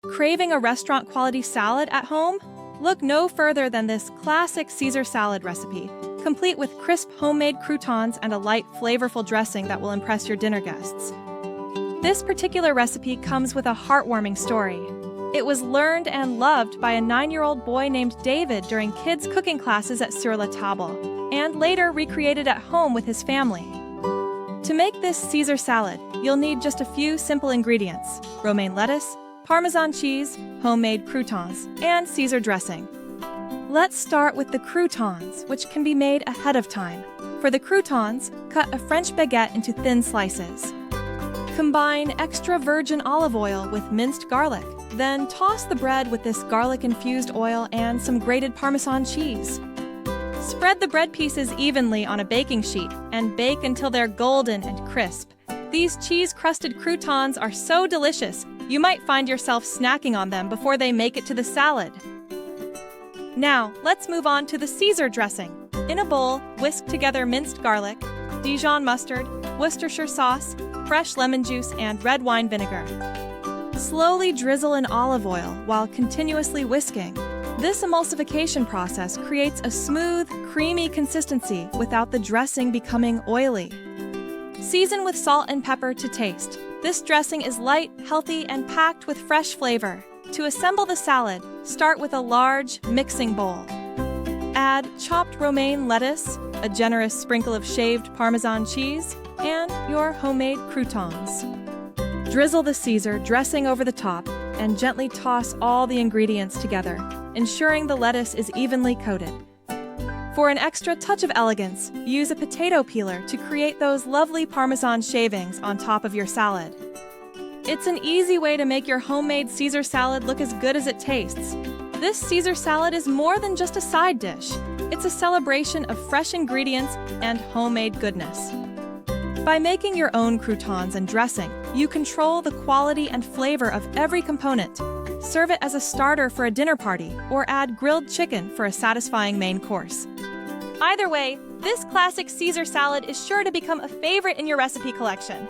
Craving a restaurant-quality salad at home? Look no further than this classic Caesar salad recipe, complete with crisp homemade croutons and a light, flavorful dressing that will impress your dinner guests. This particular recipe comes with a heartwarming story. It was learned and loved by a 9-year-old boy named David during kids' cooking classes at Sur la Table, and later recreated at home with his family. To make this Caesar salad, you'll need just a few simple ingredients: romaine lettuce, Parmesan cheese, homemade croutons, and Caesar dressing. Let's start with the croutons, which can be made ahead of time. For the croutons, cut a French baguette into thin slices. Combine extra virgin olive oil with minced garlic. Then toss the bread with this garlic-infused oil and some grated Parmesan cheese. Spread the bread pieces evenly on a baking sheet and bake until they're golden and crisp. These cheese-crusted croutons are so delicious, you might find yourself snacking on them before they make it to the salad. Now, let's move on to the Caesar dressing. In a bowl, whisk together minced garlic, Dijon mustard, Worcestershire sauce, fresh lemon juice, and red wine vinegar. Slowly drizzle in olive oil while continuously whisking. This emulsification process creates a smooth, creamy consistency without the dressing becoming oily. Season with salt and pepper to taste. This dressing is light, healthy, and packed with fresh flavor. To assemble the salad, start with a large mixing bowl. Add chopped romaine lettuce, a generous sprinkle of shaved Parmesan cheese, and your homemade croutons. Drizzle the Caesar dressing over the top and gently toss all the ingredients together, ensuring the lettuce is evenly coated. For an extra touch of elegance, use a potato peeler to create those lovely Parmesan shavings on top of your salad. It's an easy way to make your homemade Caesar salad look as good as it tastes. This Caesar salad is more than just a side dish. It's a celebration of fresh ingredients and homemade goodness. By making your own croutons and dressing, you control the quality and flavor of every component. Serve it as a starter for a dinner party or add grilled chicken for a satisfying main course. Either way, this classic Caesar salad is sure to become a favorite in your recipe collection.